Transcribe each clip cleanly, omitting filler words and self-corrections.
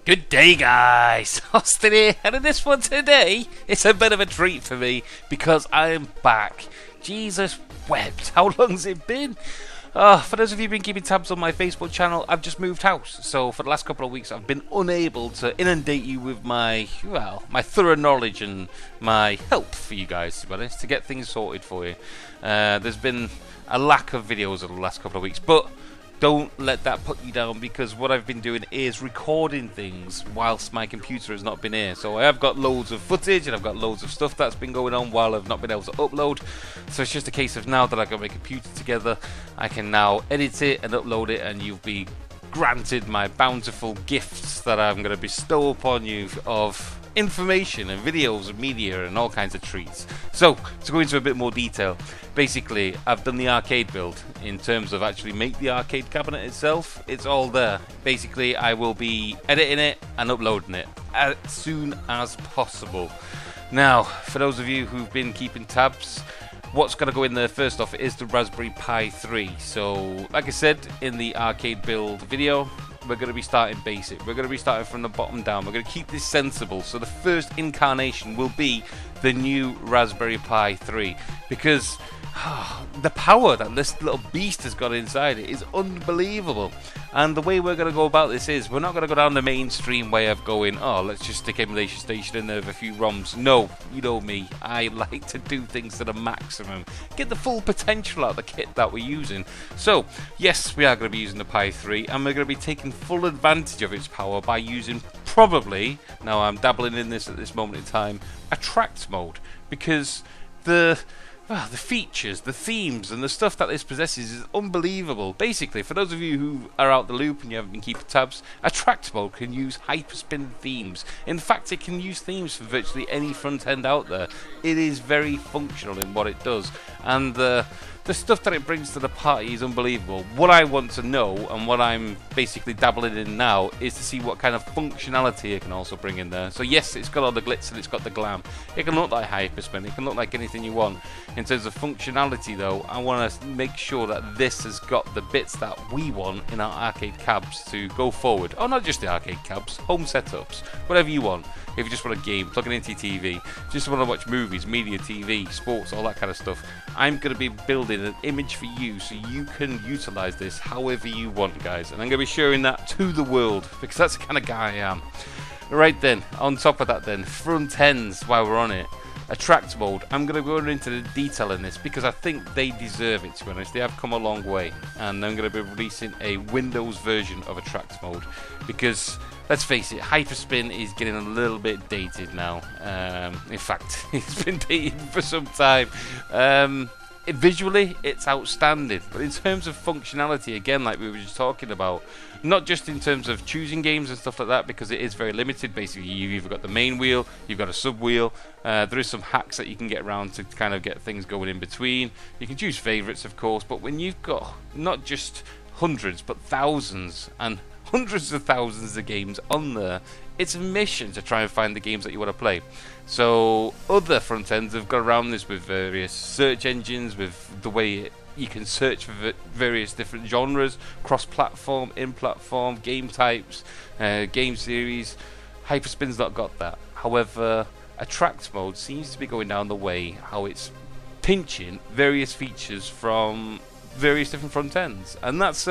Good day, guys. Austin here, and in this one today, it's a bit of a treat for me because I am back. Jesus wept. How long's it been? For those of you who've been keeping tabs on my Facebook channel, I've just moved house. So for the last couple of weeks, I've been unable to inundate you with my thorough knowledge and my help for you guys, to be honest, to get things sorted for you. There's been a lack of videos over the last couple of weeks, but don't let that put you down, because what I've been doing is recording things whilst my computer has not been here. So I have got loads of footage and I've got loads of stuff that's been going on while I've not been able to upload. So it's just a case of now that I've got my computer together, I can now edit it and upload it, and you'll be granted my bountiful gifts that I'm going to bestow upon you of information and videos and media and all kinds of treats. So to go into a bit more detail, basically I've done the arcade build in terms of actually make the arcade cabinet itself. It's all there. Basically I will be editing it and uploading it as soon as possible. Now, for those of you who've been keeping tabs, what's going to go in there first off is the Raspberry Pi 3. So like I said in the arcade build video, we're going to be starting basic. We're going to be starting from the bottom down. We're going to keep this sensible. So the first incarnation will be the new Raspberry Pi 3, because the power that this little beast has got inside it is unbelievable. And the way we're going to go about this is we're not going to go down the mainstream way of going, oh, let's just stick Emulation Station in there with a few ROMs. No, you know me, I like to do things to the maximum, get the full potential out of the kit that we're using. So yes, we are going to be using the Pi 3, and we're going to be taking full advantage of its power by using, probably, now I'm dabbling in this at this moment in time, attract mode, because the features, the themes, and the stuff that this possesses is unbelievable. Basically, for those of you who are out the loop and you haven't been keeping tabs, attract mode can use hyperspin themes. In fact, it can use themes for virtually any front end out there. It is very functional in what it does, and the stuff that it brings to the party is unbelievable. What I want to know, and what I'm basically dabbling in now, is to see what kind of functionality it can also bring in there. So yes, it's got all the glitz and it's got the glam. It can look like hyperspin, it can look like anything you want. In terms of functionality though, I want to make sure that this has got the bits that we want in our arcade cabs to go forward. Oh, not just the arcade cabs, home setups, whatever you want. If you just want a game, plug it into your TV, just want to watch movies, media, TV, sports, all that kind of stuff, I'm going to be building an image for you so you can utilize this however you want, guys. And I'm going to be sharing that to the world, because that's the kind of guy I am. Right then, on top of that then, front ends while we're on it. Attract mode, I'm going to go into the detail in this because I think they deserve it, to be honest. They have come a long way, and I'm going to be releasing a Windows version of attract mode, because let's face it, hyperspin is getting a little bit dated now. In fact, it's been dated for some time. Visually, it's outstanding, but in terms of functionality, again, like we were just talking about, not just in terms of choosing games and stuff like that, because it is very limited. Basically, you've either got the main wheel, you've got a sub wheel. There is some hacks that you can get around to kind of get things going in between. You can choose favorites, of course, but when you've got not just hundreds but thousands and hundreds of thousands of games on there, it's a mission to try and find the games that you want to play. So other front ends have got around this with various search engines, with the way you can search for various different genres, cross-platform, in-platform, game types, game series. Hyperspin's not got that. However, attract mode seems to be going down the way how it's pinching various features from various different front ends, and that's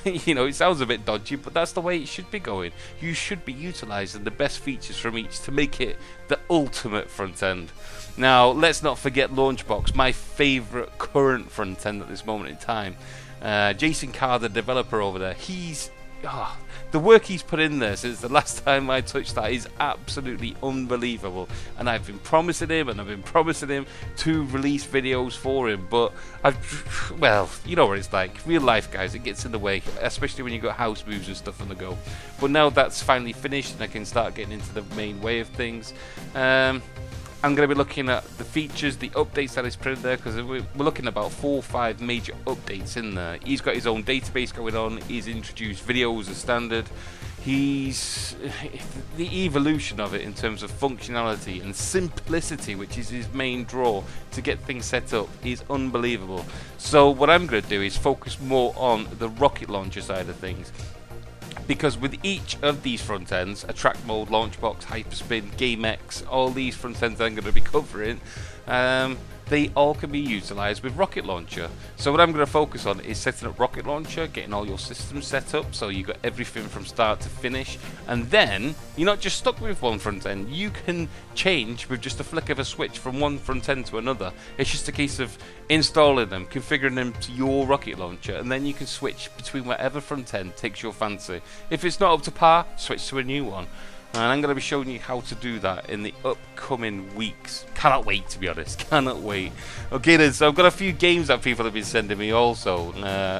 you know, it sounds a bit dodgy, but that's the way it should be going. You should be utilizing the best features from each to make it the ultimate front end. Now, let's not forget Launchbox, my favorite current front end at this moment in time. Jason Carr, the developer over there, the work he's put in there since the last time I touched that is absolutely unbelievable, and I've been promising him to release videos for him, but well, you know what it's like, real life, guys, it gets in the way, especially when you've got house moves and stuff on the go. But now that's finally finished and I can start getting into the main way of things. I'm going to be looking at the features, the updates that is printed there, because we're looking at about 4 or 5 major updates in there. He's got his own database going on, he's introduced videos as standard, he's the evolution of it in terms of functionality and simplicity, which is his main draw to get things set up, is unbelievable. So what I'm going to do is focus more on the rocket launcher side of things. because with each of these front ends, Attract Mode, Launchbox, Hyperspin, GameX, all these front ends I'm going to be covering, they all can be utilized with Rocket Launcher. So what I'm going to focus on is setting up Rocket Launcher, getting all your systems set up so you got everything from start to finish, and then you're not just stuck with one front end. You can change with just a flick of a switch from one front end to another. It's just a case of installing them, configuring them to your Rocket Launcher, and then you can switch between whatever front end takes your fancy. If it's not up to par, switch to a new one. And I'm going to be showing you how to do that in the upcoming weeks. Cannot wait, to be honest. Cannot wait. Okay then, so I've got a few games that people have been sending me also.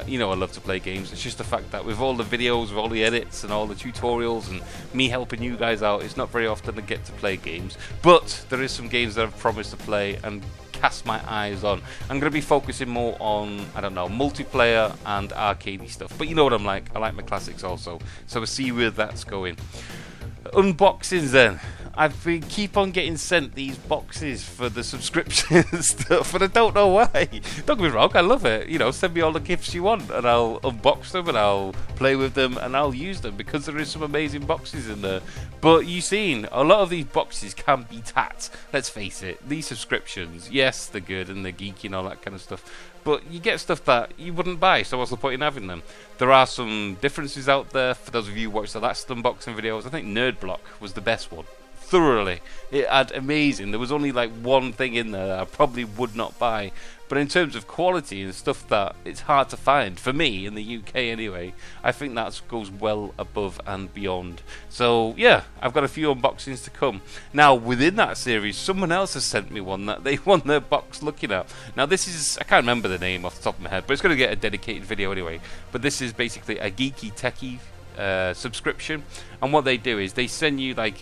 You know I love to play games. It's just the fact that with all the videos, with all the edits and all the tutorials and me helping you guys out, it's not very often I get to play games. But there is some games that I've promised to play and cast my eyes on. I'm going to be focusing more on, I don't know, multiplayer and arcadey stuff. But you know what I'm like. I like my classics also. So we'll see where that's going. Unboxings then. I've been keep on getting sent these boxes for the subscription stuff, but I don't know why. Don't get me wrong, I love it. You know, send me all the gifts you want, and I'll unbox them, and I'll play with them, and I'll use them because there is some amazing boxes in there. But you've seen a lot of these boxes can be tat. Let's face it. These subscriptions, yes, they're good and they're geeky and all that kind of stuff, but you get stuff that you wouldn't buy, so what's the point in having them? There are some differences out there. For those of you who watched the last unboxing videos, I think Nerd Block was the best one. Thoroughly. It had amazing. There was only like one thing in there that I probably would not buy. But in terms of quality and stuff that it's hard to find, for me, in the UK anyway, I think that goes well above and beyond. So, yeah, I've got a few unboxings to come. Now, within that series, someone else has sent me one that they want their box looking at. Now, this is, I can't remember the name off the top of my head, but it's going to get a dedicated video anyway. But this is basically a geeky techie subscription, and what they do is they send you like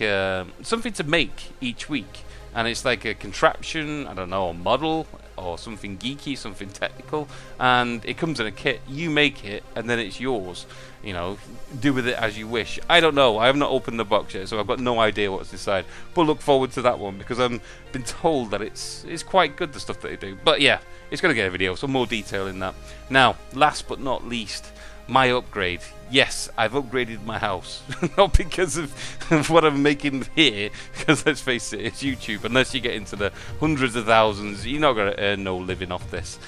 something to make each week, and it's like a contraption, I don't know, a model or something geeky, something technical, and it comes in a kit. You make it and then it's yours. You know, do with it as you wish. I don't know, I have not opened the box yet, so I've got no idea what's inside, but look forward to that one because I've been told that it's quite good, the stuff that they do. But yeah, it's going to get a video, so more detail in that. Now, last but not least, my upgrade. Yes, I've upgraded my house. Not because of what I'm making here, because let's face it, it's YouTube. Unless you get into the hundreds of thousands, you're not going to earn no living off this.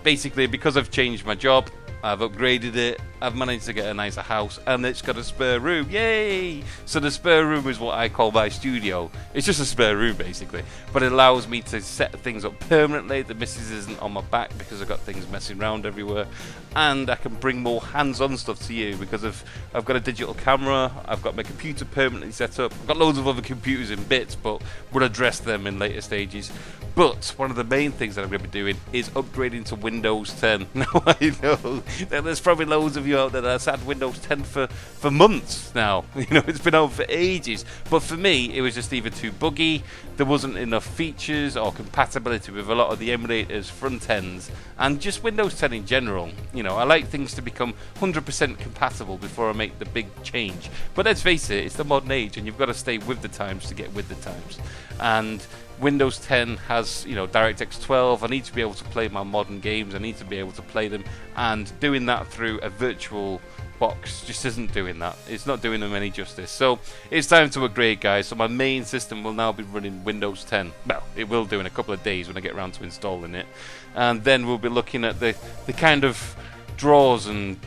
Basically, because I've changed my job, I've upgraded it, I've managed to get a nicer house, and it's got a spare room. Yay! So the spare room is what I call my studio. It's just a spare room, basically. But it allows me to set things up permanently. The missus isn't on my back because I've got things messing around everywhere. And I can bring more hands-on stuff to you because I've got a digital camera, I've got my computer permanently set up, I've got loads of other computers in bits, but we'll address them in later stages. But one of the main things that I'm going to be doing is upgrading to Windows 10. Now I know that there's probably loads of you out there that's had Windows 10 for months now. You know, it's been out for ages. But for me, it was just either too buggy, there wasn't enough features or compatibility with a lot of the emulators, front ends, and just Windows 10 in general. You know, I like things to become 100% compatible before I make the big change. But let's face it, it's the modern age, and you've got to stay with the times to get with the times. And Windows 10 has, you know, DirectX 12. I need to be able to play my modern games. I need to be able to play them, and doing that through a virtual box just isn't doing that. It's not doing them any justice. So it's time to upgrade, guys. So my main system will now be running Windows 10. Well, it will do in a couple of days when I get around to installing it, and then we'll be looking at the kind of draws, and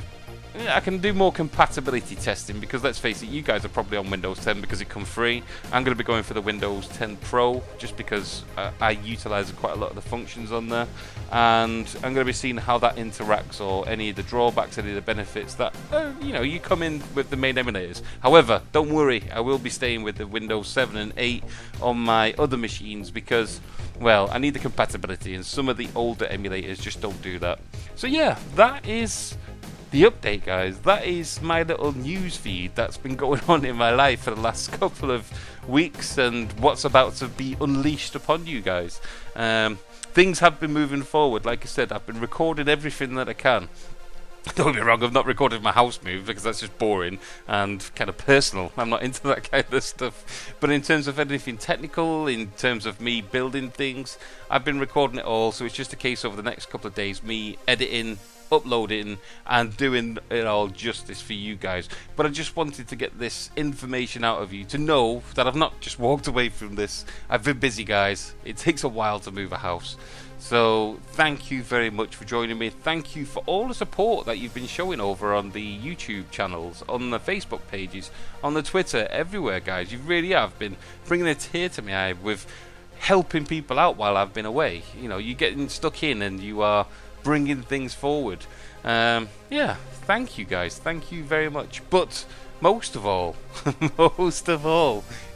I can do more compatibility testing because let's face it, you guys are probably on Windows 10 because it comes free. I'm going to be going for the Windows 10 Pro just because I utilize quite a lot of the functions on there, and I'm going to be seeing how that interacts or any of the drawbacks, any of the benefits that you know, you come in with the main emulators. However, don't worry, I will be staying with the Windows 7 and 8 on my other machines because, well, I need the compatibility, and some of the older emulators just don't do that. So yeah, that is the update, guys. That is my little news feed that's been going on in my life for the last couple of weeks, and what's about to be unleashed upon you guys. Things have been moving forward. Like I said, I've been recording everything that I can. Don't get me wrong, I've not recorded my house move because that's just boring and kind of personal. I'm not into that kind of stuff. But in terms of anything technical, in terms of me building things, I've been recording it all. So it's just a case over the next couple of days, me editing, uploading, and doing it all justice for you guys. But I just wanted to get this information out of you to know that I've not just walked away from this. I've been busy, guys. It takes a while to move a house. So thank you very much for joining me. Thank you for all the support that you've been showing over on the YouTube channels, on the Facebook pages, on the Twitter, everywhere, guys. You really have been bringing a tear to my eye with helping people out while I've been away. You know, you're getting stuck in and you are bringing things forward. Yeah, thank you, guys. Thank you very much. But most of all,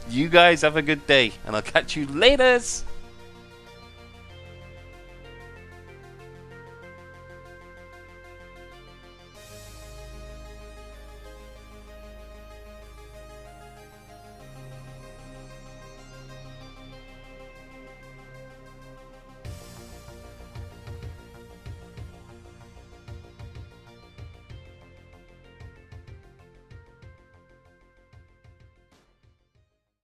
you guys have a good day, and I'll catch you later.